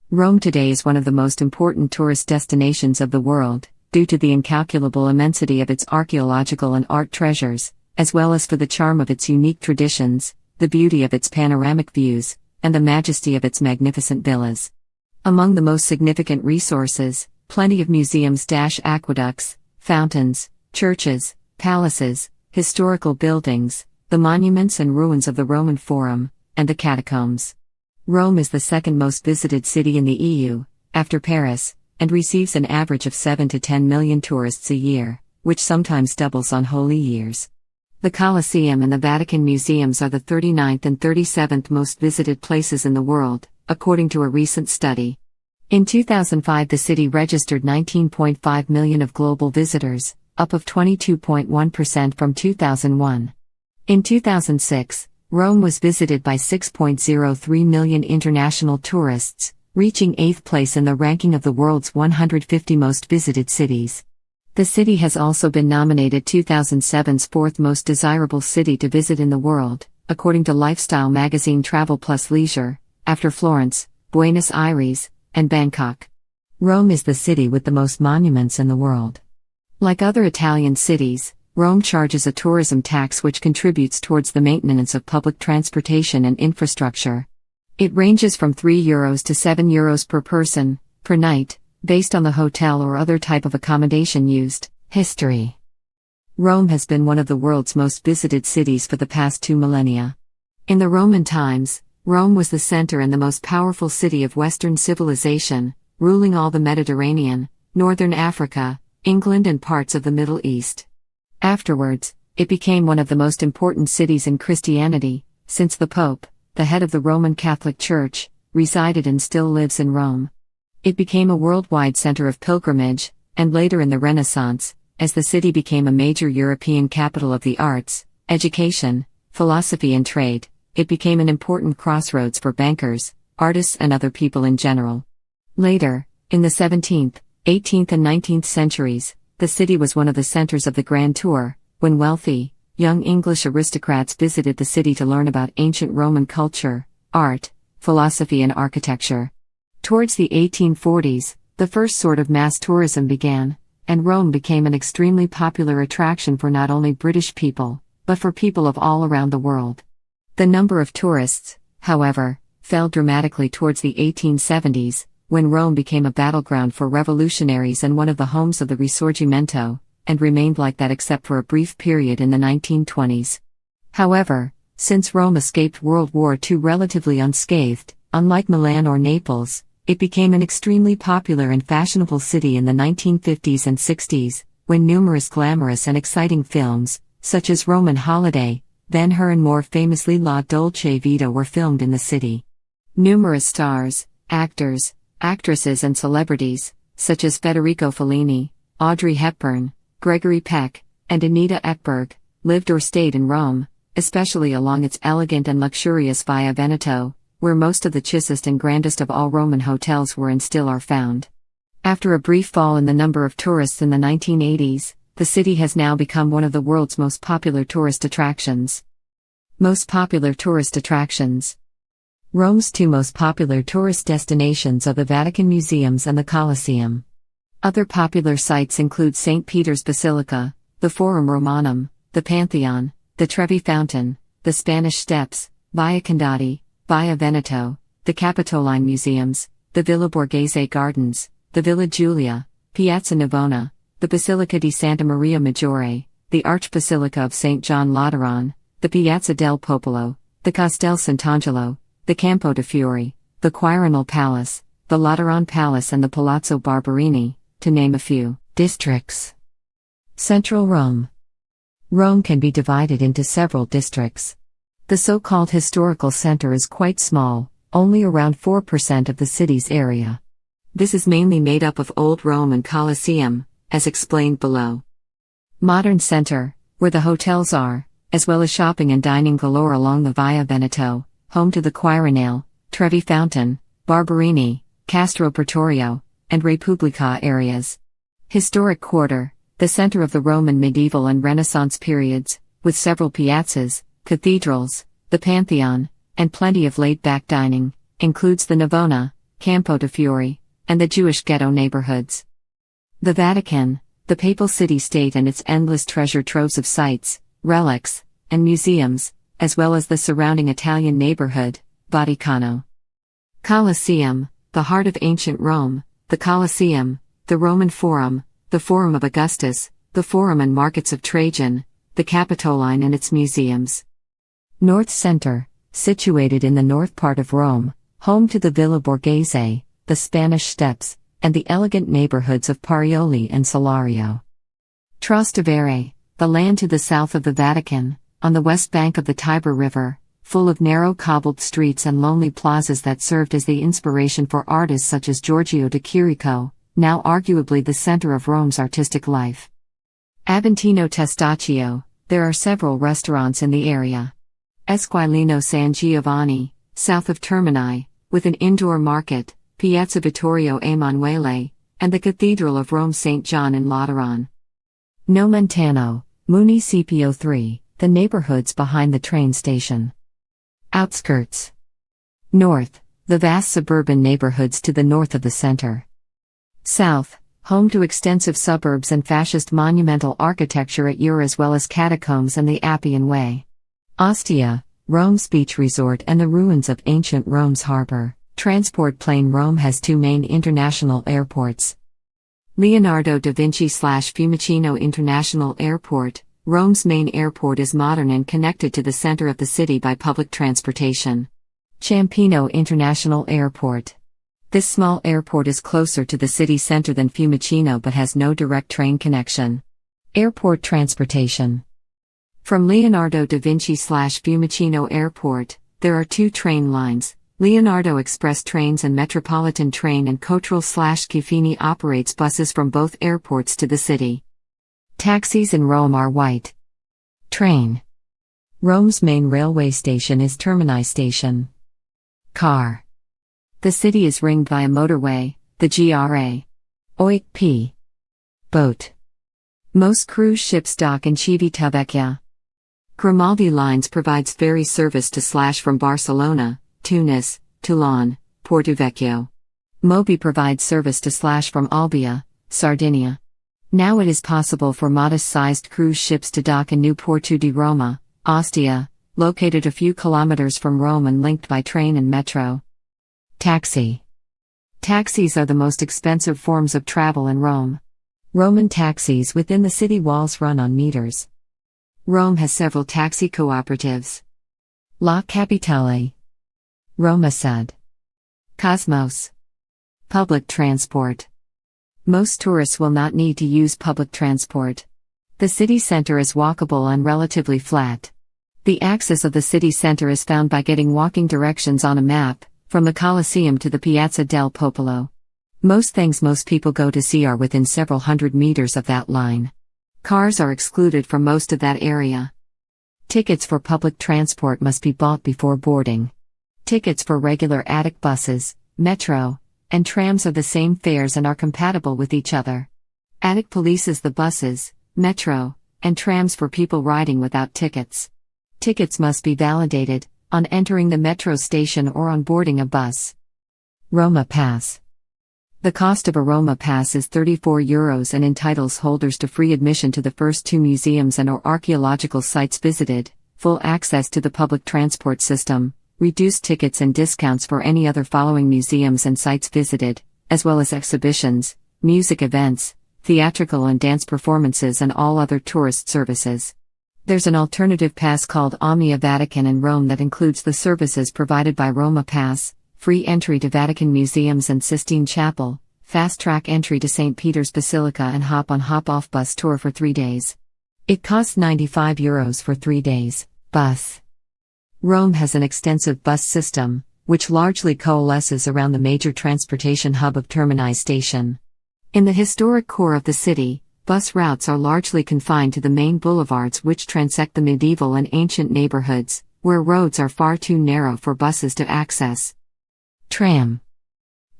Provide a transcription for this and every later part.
Rome today is one of the most important tourist destinations of the world, due to the incalculable immensity of its archaeological and art treasures, as well as for the charm of its unique traditions, the beauty of its panoramic views, and the majesty of its magnificent villas. Among the most significant resources, plenty of museums, aqueducts, fountains, churches, palaces, historical buildings, the monuments and ruins of the Roman Forum, and the catacombs. Rome is the second most visited city in the EU, after Paris, and receives an average of 7 to 10 million tourists a year, which sometimes doubles on holy years. The Colosseum and the Vatican Museums are the 39th and 37th most visited places in the world, according to a recent study. In 2005, the city registered 19.5 million of global visitors, up of 22.1% from 2001. In 2006, Rome was visited by 6.03 million international tourists, reaching 8th place in the ranking of the world's 150 most visited cities. The city has also been nominated 2007's 4th most desirable city to visit in the world, according to lifestyle magazine Travel Plus Leisure, after Florence, Buenos Aires, and Bangkok. Rome is the city with the most monuments in the world. Like other Italian cities, Rome charges a tourism tax which contributes towards the maintenance of public transportation and infrastructure. It ranges from €3 to €7 per person, per night, based on the hotel or other type of accommodation used. History. Rome has been one of the world's most visited cities for the past 2 millennia. In the Roman times, Rome was the center and the most powerful city of Western civilization, ruling all the Mediterranean, Northern Africa, England and parts of the Middle East. Afterwards, it became one of the most important cities in Christianity, since the Pope, the head of the Roman Catholic Church, resided and still lives in Rome. It became a worldwide center of pilgrimage, and later in the Renaissance, as the city became a major European capital of the arts, education, philosophy and trade, it became an important crossroads for bankers, artists and other people in general. Later, in the 17th, 18th and 19th centuries, the city was one of the centers of the Grand Tour, when wealthy, young English aristocrats visited the city to learn about ancient Roman culture, art, philosophy and architecture. Towards the 1840s, the first sort of mass tourism began, and Rome became an extremely popular attraction for not only British people, but for people of all around the world. The number of tourists, however, fell dramatically towards the 1870s, when Rome became a battleground for revolutionaries and one of the homes of the Risorgimento, and remained like that except for a brief period in the 1920s. However, since Rome escaped World War II relatively unscathed, unlike Milan or Naples, it became an extremely popular and fashionable city in the 1950s and 60s, when numerous glamorous and exciting films, such as Roman Holiday, Ben-Hur and more famously La Dolce Vita were filmed in the city. Numerous stars, actors, actresses and celebrities, such as Federico Fellini, Audrey Hepburn, Gregory Peck, and Anita Ekberg, lived or stayed in Rome, especially along its elegant and luxurious Via Veneto, where most of the choicest and grandest of all Roman hotels were and still are found. After a brief fall in the number of tourists in the 1980s, the city has now become one of the world's most popular tourist attractions. Most popular tourist attractions. Rome's 2 most popular tourist destinations are the Vatican Museums and the Colosseum. Other popular sites include St. Peter's Basilica, the Forum Romanum, the Pantheon, the Trevi Fountain, the Spanish Steps, Via Condotti, Via Veneto, the Capitoline Museums, the Villa Borghese Gardens, the Villa Giulia, Piazza Navona, the Basilica di Santa Maria Maggiore, the Archbasilica of St. John Lateran, the Piazza del Popolo, the Castel Sant'Angelo, the Campo de' Fiori, the Quirinal Palace, the Lateran Palace and the Palazzo Barberini, to name a few. Districts. Central Rome. Rome can be divided into several districts. The so-called historical center is quite small, only around 4% of the city's area. This is mainly made up of Old Rome and Colosseum, as explained below. Modern center, where the hotels are, as well as shopping and dining galore along the Via Veneto, home to the Quirinale, Trevi Fountain, Barberini, Castro Pretorio, and Repubblica areas. Historic quarter, the center of the Roman medieval and Renaissance periods, with several piazzas, cathedrals, the Pantheon, and plenty of laid-back dining, includes the Navona, Campo de Fiore, and the Jewish ghetto neighborhoods. The Vatican, the papal city-state and its endless treasure troves of sites, relics, and museums, as well as the surrounding Italian neighborhood, Vaticano. Colosseum, the heart of ancient Rome, the Colosseum, the Roman Forum, the Forum of Augustus, the Forum and Markets of Trajan, the Capitoline and its museums. North Center, situated in the north part of Rome, home to the Villa Borghese, the Spanish Steps, and the elegant neighborhoods of Parioli and Salario. Trastevere, the land to the south of the Vatican, on the west bank of the Tiber River, full of narrow cobbled streets and lonely plazas that served as the inspiration for artists such as Giorgio de Chirico, now arguably the center of Rome's artistic life. Aventino Testaccio, there are several restaurants in the area. Esquilino San Giovanni, south of Termini, with an indoor market, Piazza Vittorio Emanuele, and the Cathedral of Rome St. John in Lateran. Nomentano, Municipio 3, the neighborhoods behind the train station. Outskirts. North, the vast suburban neighborhoods to the north of the center. South, home to extensive suburbs and fascist monumental architecture at Ur as well as catacombs and the Appian Way. Ostia, Rome's beach resort and the ruins of ancient Rome's harbor. Transport plane. Rome has two main international airports. Leonardo da Vinci/Fiumicino International Airport. Rome's main airport is modern and connected to the center of the city by public transportation. Ciampino International Airport. This small airport is closer to the city center than Fiumicino but has no direct train connection. Airport transportation. From Leonardo da Vinci/Fiumicino Airport, there are two train lines. Leonardo Express Trains and Metropolitan Train and Cotral/Schifini operates buses from both airports to the city. Taxis in Rome are white. Train. Rome's main railway station is Termini Station. Car. The city is ringed by a motorway, the GRA. OIP. Boat. Most cruise ships dock in Civitavecchia. Grimaldi Lines provides ferry service to/ from Barcelona, Tunis, Toulon, Porto Vecchio. Moby provides service to / from Olbia, Sardinia. Now it is possible for modest-sized cruise ships to dock in New Porto di Roma, Ostia, located a few kilometers from Rome and linked by train and metro. Taxi. Taxis are the most expensive forms of travel in Rome. Roman taxis within the city walls run on meters. Rome has several taxi cooperatives. La Capitale. Roma Sud. Cosmos. Public transport. Most tourists will not need to use public transport. The city center is walkable and relatively flat. The axis of the city center is found by getting walking directions on a map, from the Colosseum to the Piazza del Popolo. Most things most people go to see are within several hundred meters of that line. Cars are excluded from most of that area. Tickets for public transport must be bought before boarding. Tickets for regular Attic buses, metro, and trams are the same fares and are compatible with each other. Attic polices the buses, metro, and trams for people riding without tickets. Tickets must be validated on entering the metro station or on boarding a bus. Roma Pass. The cost of a Roma Pass is €34 and entitles holders to free admission to the first two museums and/or archaeological sites visited, full access to the public transport system, reduced tickets and discounts for any other following museums and sites visited, as well as exhibitions, music events, theatrical and dance performances and all other tourist services. There's an alternative pass called Omnia Vatican in Rome that includes the services provided by Roma Pass, free entry to Vatican museums and Sistine Chapel, fast-track entry to St. Peter's Basilica and hop-on hop-off bus tour for 3 days. It costs €95 for 3 days. Bus. Rome has an extensive bus system, which largely coalesces around the major transportation hub of Termini Station. In the historic core of the city, bus routes are largely confined to the main boulevards which transect the medieval and ancient neighborhoods, where roads are far too narrow for buses to access. Tram.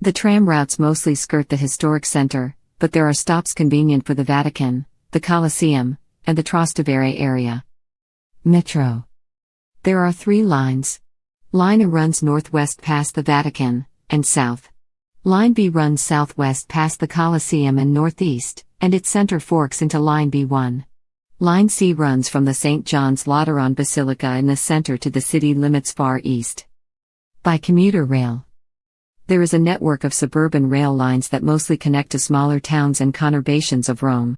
The tram routes mostly skirt the historic center, but there are stops convenient for the Vatican, the Colosseum, and the Trastevere area. Metro. There are 3 lines. Line A runs northwest past the Vatican, and south. Line B runs southwest past the Colosseum and northeast, and its center forks into Line B1. Line C runs from the St. John's Lateran Basilica in the center to the city limits far east. By commuter rail. There is a network of suburban rail lines that mostly connect to smaller towns and conurbations of Rome.